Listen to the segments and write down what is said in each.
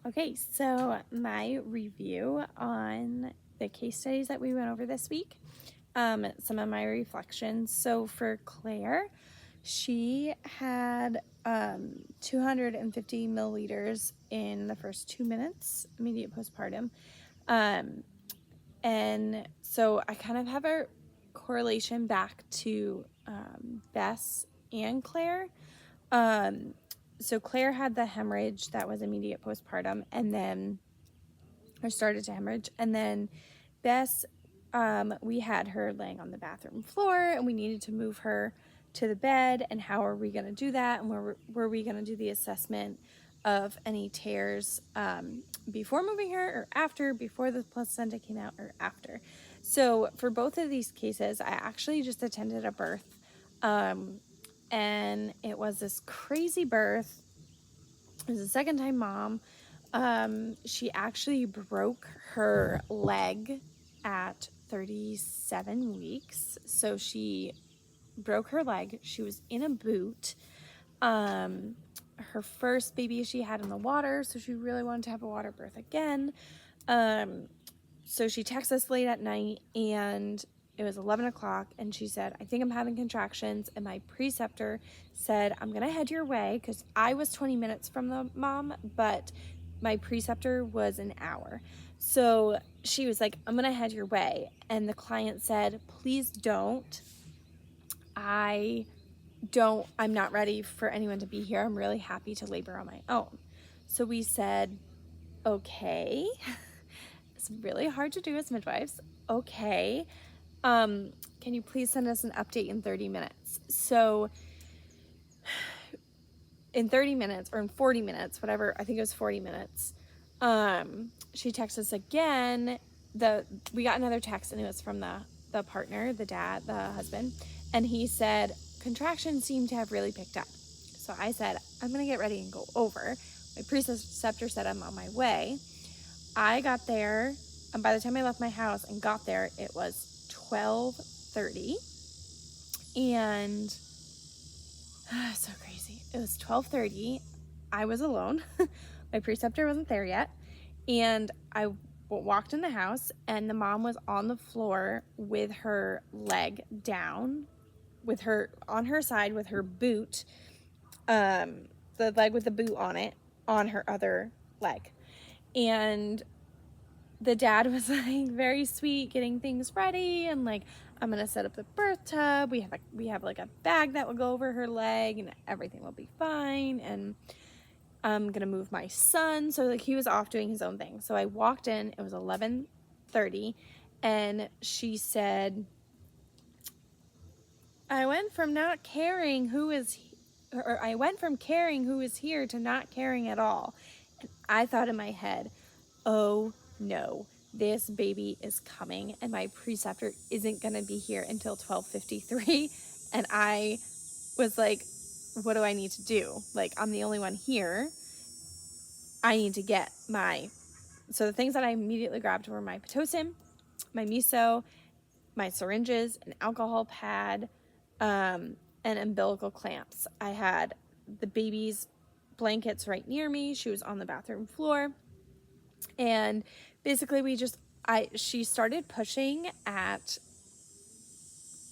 Okay, so my review on the case studies that we went over this week, some of my reflections. So for Claire, she had 250 milliliters in the first 2 minutes, immediate postpartum. And so I kind of have a correlation back to Bess and Claire. So Claire had the hemorrhage that was immediate postpartum, and then or started to hemorrhage. And then Bess, we had her laying on the bathroom floor, and we needed to move her to the bed. And how are we going to do that? And were we going to do the assessment of any tears before moving her or after, before the placenta came out or after? So for both of these cases, I actually just attended a birth. And it was this crazy birth. It was a second time mom. She actually broke her leg at 37 weeks. So she broke her leg. She was in a boot. Her first baby she had in the water, so she really wanted to have a water birth again. So she texted us late at night, and it was 11 o'clock, and she said, I think I'm having contractions. And my preceptor said, I'm going to head your way, because I was 20 minutes from the mom, but my preceptor was an hour. So she was like, I'm going to head your way. And the client said, please don't. I'm not ready for anyone to be here. I'm really happy to labor on my own. So we said, okay. It's really hard to do as midwives. Okay. Can you please send us an update in 30 minutes? So in 30 minutes or in 40 minutes, whatever, I think it was 40 minutes, she texted us again. We got another text, and it was from the partner, the dad, the husband, and he said, contractions seem to have really picked up. So I said, I'm going to get ready and go over. My preceptor said I'm on my way. I got there, and by the time I left my house and got there, it was 12:30, and so crazy. It was 12:30. I was alone. My preceptor wasn't there yet, and I walked in the house, and the mom was on the floor with her leg down, with her on her side with her boot, the leg with the boot on it, on her other leg, and the dad was like very sweet, getting things ready, and like, I'm gonna set up the birth tub. We have like a bag that will go over her leg, and everything will be fine. And I'm gonna move my son. So like, he was off doing his own thing. So I walked in. It was 11:30, and she said, I went from caring who is here to not caring at all. And I thought in my head, oh no, this baby is coming, and my preceptor isn't going to be here until 12:53. And I was like, what do I need to do? Like, I'm the only one here. I need to get so the things that I immediately grabbed were my Pitocin, my miso, my syringes, an alcohol pad, and umbilical clamps. I had the baby's blankets right near me. She was on the bathroom floor. And basically she started pushing at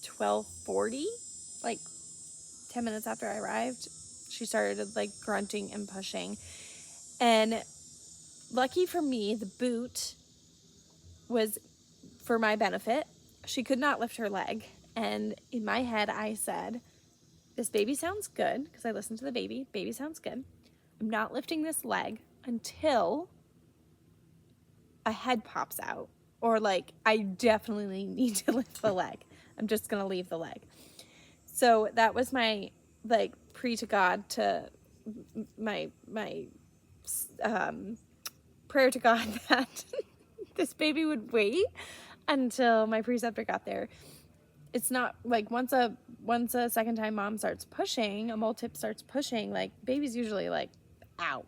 12:40, like 10 minutes after I arrived. She started like grunting and pushing. And lucky for me, the boot was for my benefit. She could not lift her leg. And in my head, I said, this baby sounds good, because I listened to the baby. Baby sounds good. I'm not lifting this leg until a head pops out, or like, I definitely need to lift the leg. I'm just gonna leave the leg. So that was my like pray to God, to my prayer to God that this baby would wait until my preceptor got there. It's not like once a second time mom starts pushing, a multip starts pushing, like, baby's usually like out.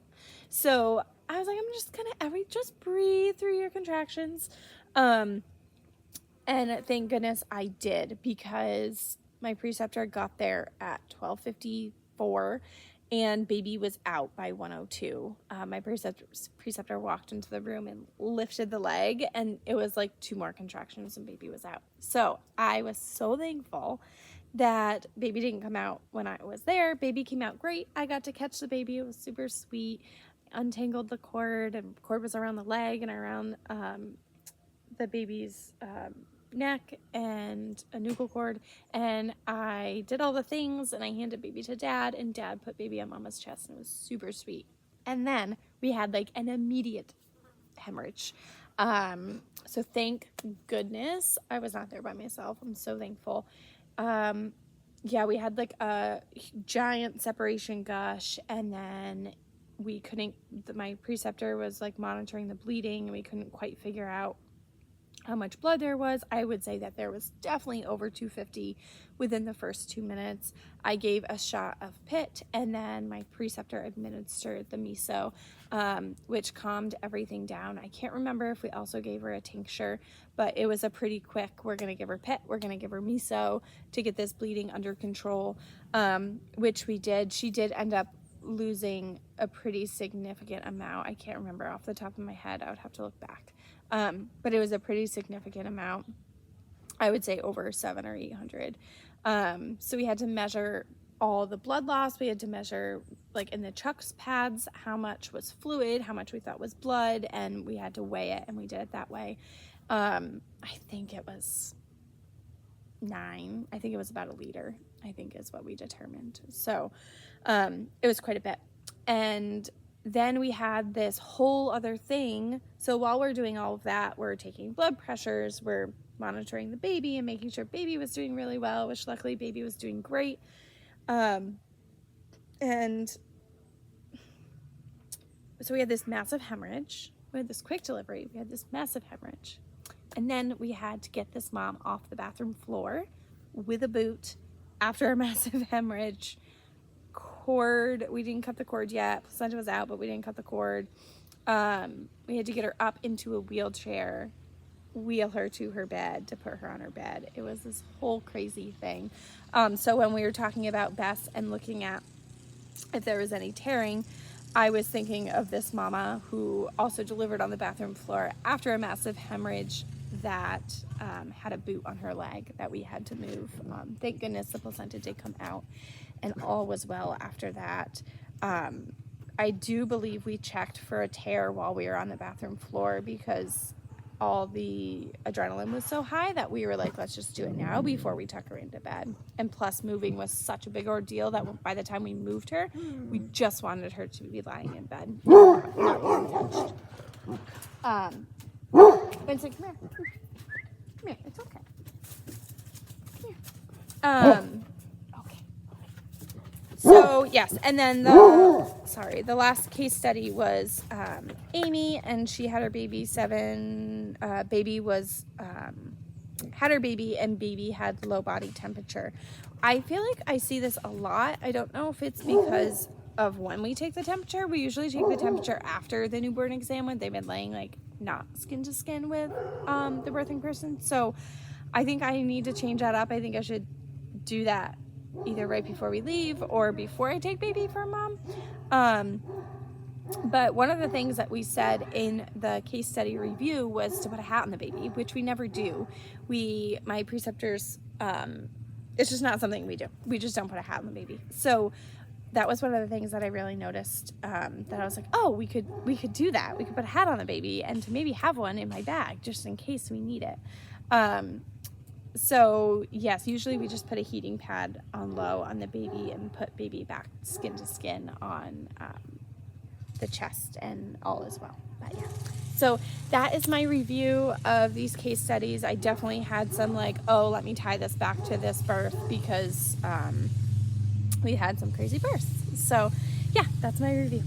So I was like, I'm just gonna just breathe through your contractions. And thank goodness I did, because my preceptor got there at 12:54, and baby was out by 1:02. My preceptor walked into the room and lifted the leg, and it was like 2 more contractions and baby was out. So I was so thankful that baby didn't come out when I was there. Baby came out great. I got to catch the baby. It was super sweet. Untangled the cord, and cord was around the leg and around the baby's neck and a nuchal cord, and I did all the things, and I handed baby to dad, and dad put baby on mama's chest, and it was super sweet. And then we had like an immediate hemorrhage. So thank goodness I was not there by myself. I'm so thankful. Yeah, we had like a giant separation gush, and then we couldn't, my preceptor was like monitoring the bleeding, and we couldn't quite figure out how much blood there was. I would say that there was definitely over 250 within the first 2 minutes. I gave a shot of PIT, and then my preceptor administered the miso, which calmed everything down. I can't remember if we also gave her a tincture, but it was a pretty quick, we're going to give her PIT, we're going to give her miso to get this bleeding under control, which we did. She did end up losing a pretty significant amount. I can't remember off the top of my head. I would have to look back. But it was a pretty significant amount. I would say over 700 or 800. So we had to measure all the blood loss. We had to measure, like in the Chuck's pads, how much was fluid, how much we thought was blood, and we had to weigh it, and we did it that way. I think it was 9. I think it was about 1 liter, I think is what we determined. So it was quite a bit. And then we had this whole other thing. So while we're doing all of that, we're taking blood pressures, we're monitoring the baby and making sure baby was doing really well, which luckily baby was doing great. And so we had this massive hemorrhage. We had this quick delivery. We had this massive hemorrhage. And then we had to get this mom off the bathroom floor with a boot after a massive hemorrhage. Cord, we didn't cut the cord yet. Placenta was out, but we didn't cut the cord. We had to get her up into a wheelchair, wheel her to her bed to put her on her bed. It was this whole crazy thing. So when we were talking about Bess and looking at if there was any tearing, I was thinking of this mama who also delivered on the bathroom floor after a massive hemorrhage that had a boot on her leg that we had to move. Thank goodness the placenta did come out, and all was well after that. I do believe we checked for a tear while we were on the bathroom floor because all the adrenaline was so high that we were like, let's just do it now before we tuck her into bed. And plus moving was such a big ordeal that by the time we moved her, we just wanted her to be lying in bed, not being touched. Vincent, come here. Come here, it's okay. Come here. Okay. So yes, and then the last case study was Amy, and she had her baby had her baby, and baby had low body temperature. I feel like I see this a lot. I don't know if it's because of when we take the temperature. We usually take the temperature after the newborn exam when they've been laying like not skin to skin with the birthing person. So I think I need to change that up. I think I should do that either right before we leave or before I take baby for mom. But one of the things that we said in the case study review was to put a hat on the baby, which we never do. My preceptors, it's just not something we do. We just don't put a hat on the baby. So that was one of the things that I really noticed, that I was like, oh, we could do that. We could put a hat on the baby and to maybe have one in my bag just in case we need it. So yes, usually we just put a heating pad on low on the baby and put baby back skin to skin on the chest, and all is well. But yeah, so that is my review of these case studies. I definitely had some like, oh, let me tie this back to this birth because we had some crazy births. So yeah, that's my review.